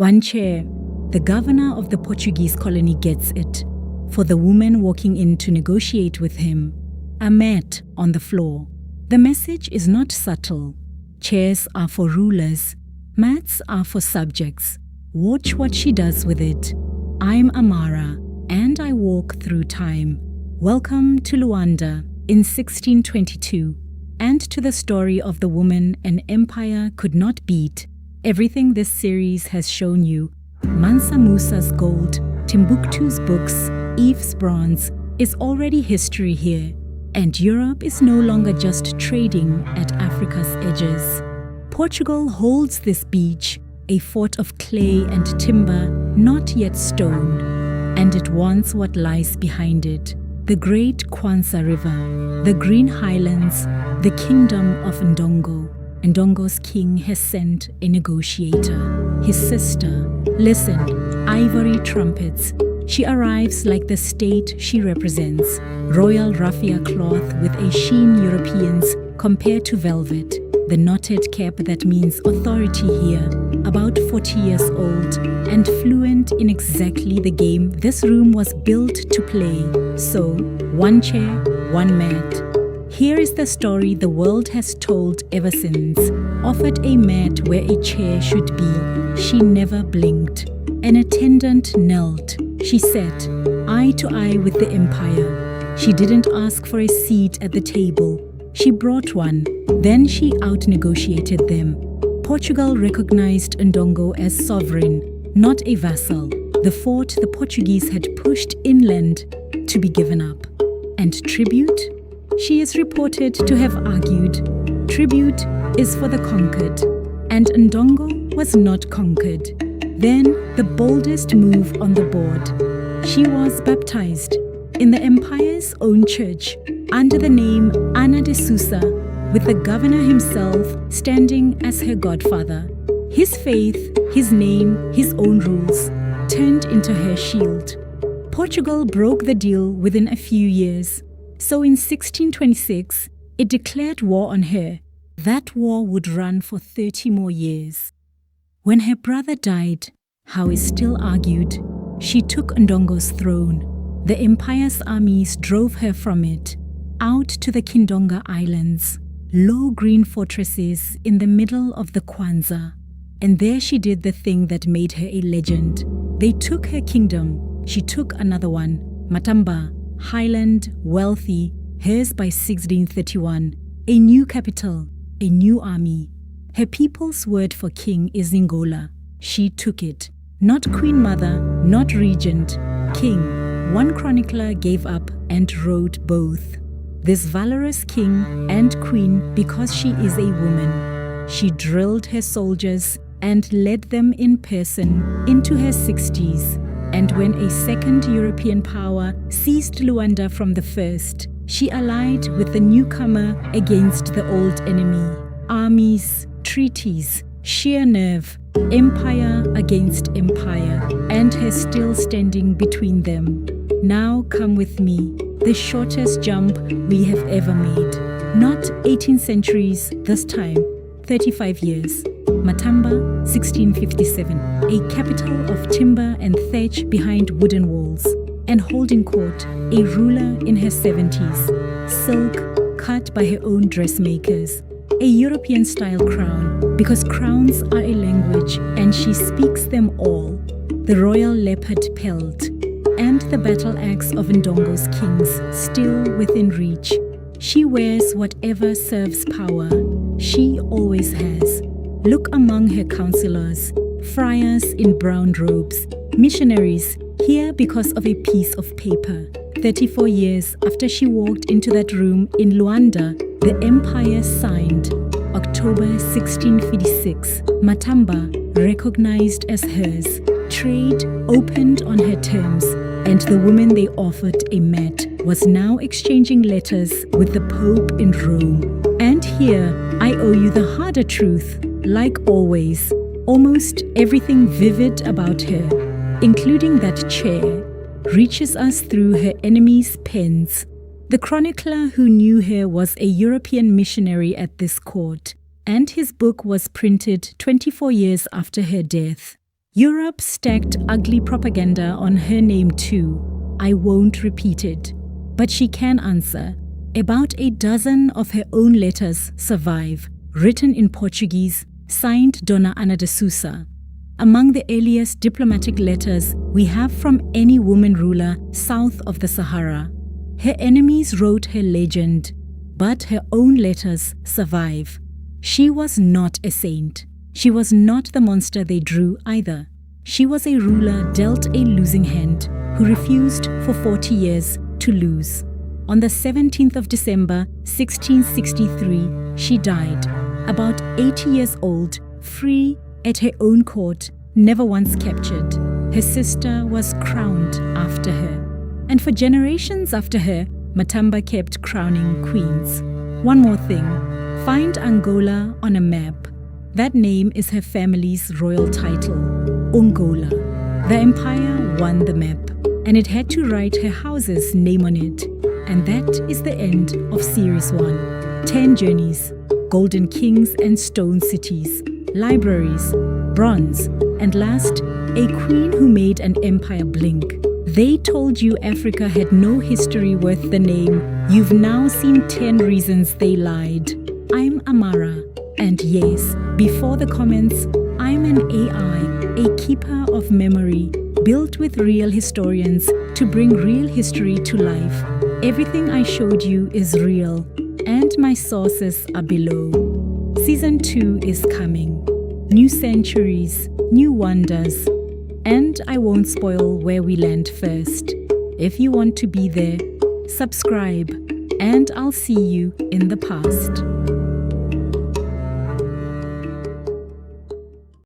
One chair. The governor of the Portuguese colony gets it. For the woman walking in to negotiate with him. A mat on the floor. The message is not subtle. Chairs are for rulers. Mats are for subjects. Watch what she does with it. I'm Amara, and I walk through time. Welcome to Luanda in 1622, and to the story of the woman an empire could not beat. Everything this series has shown you, Mansa Musa's gold, Timbuktu's books, Eve's bronze, is already history here, and Europe is no longer just trading at Africa's edges. Portugal holds this beach, a fort of clay and timber, not yet stone, and it wants what lies behind it. The great Kwanza River, the green highlands, the kingdom of Ndongo. Ndongo's king has sent a negotiator, his sister. Listen, ivory trumpets. She arrives like the state she represents. Royal raffia cloth with a sheen Europeans compare to velvet. The knotted cap that means authority here. About 40 years old and fluent in exactly the game this room was built to play. So, one chair, one mat. Here is the story the world has told ever since. Offered a mat where a chair should be, she never blinked. An attendant knelt. She sat, eye to eye with the empire. She didn't ask for a seat at the table. She brought one. Then she out-negotiated them. Portugal recognized Ndongo as sovereign, not a vassal. The fort the Portuguese had pushed inland to be given up. And tribute? She is reported to have argued, tribute is for the conquered, and Ndongo was not conquered. Then the boldest move on the board. She was baptized in the empire's own church under the name Ana de Sousa, with the governor himself standing as her godfather. His faith, his name, his own rules turned into her shield. Portugal broke the deal within a few years. So in 1626, it declared war on her. That war would run for 30 more years. When her brother died, how is still argued, she took Ndongo's throne. The empire's armies drove her from it, out to the Ndongo Islands, low green fortresses in the middle of the Kwanza. And there she did the thing that made her a legend. They took her kingdom. She took another one, Matamba, highland, wealthy, hers by 1631. A new capital, a new army. Her people's word for king is Angola. She took it. Not queen mother, not regent, king. One chronicler gave up and wrote both. This valorous king and queen because she is a woman. She drilled her soldiers and led them in person into her 60s. And when a second European power seized Luanda from the first, she allied with the newcomer against the old enemy. Armies, treaties, sheer nerve, empire against empire, and her still standing between them. Now come with me, the shortest jump we have ever made. Not 18 centuries this time, 35 years. Matamba, 1657, a capital of timber and thatch behind wooden walls, and holding court, a ruler in her 70s, silk cut by her own dressmakers, a European-style crown, because crowns are a language and she speaks them all, the royal leopard pelt, and the battle axe of Ndongo's kings still within reach. She wears whatever serves power. She always has. Look among her counselors, friars in brown robes, missionaries here because of a piece of paper. 34 years after she walked into that room in Luanda, the empire signed. October 1656, Matamba, recognized as hers. Trade opened on her terms, and the woman they offered a mat was now exchanging letters with the Pope in Rome. And here, I owe you the harder truth. Like always, almost everything vivid about her, including that chair, reaches us through her enemies' pens. The chronicler who knew her was a European missionary at this court, and his book was printed 24 years after her death. Europe stacked ugly propaganda on her name too. I won't repeat it, but she can answer. About a dozen of her own letters survive, written in Portuguese, signed Dona Ana de Sousa. Among the earliest diplomatic letters we have from any woman ruler south of the Sahara. Her enemies wrote her legend, but her own letters survive. She was not a saint. She was not the monster they drew either. She was a ruler dealt a losing hand, who refused for 40 years to lose. On the 17th of December, 1663, she died, about 80 years old, free at her own court, never once captured. Her sister was crowned after her. And for generations after her, Matamba kept crowning queens. One more thing, find Angola on a map. That name is her family's royal title, Angola. The empire won the map, and it had to write her house's name on it. And that is the end of Series 1. 10 journeys, golden kings and stone cities, libraries, bronze, and last, a queen who made an empire blink. They told you Africa had no history worth the name. You've now seen 10 reasons they lied. I'm Amara, and yes, before the comments, I'm an AI, a keeper of memory, built with real historians to bring real history to life. Everything I showed you is real, and my sources are below. Season 2 is coming. New centuries, new wonders. And I won't spoil where we land first. If you want to be there, subscribe, and I'll see you in the past.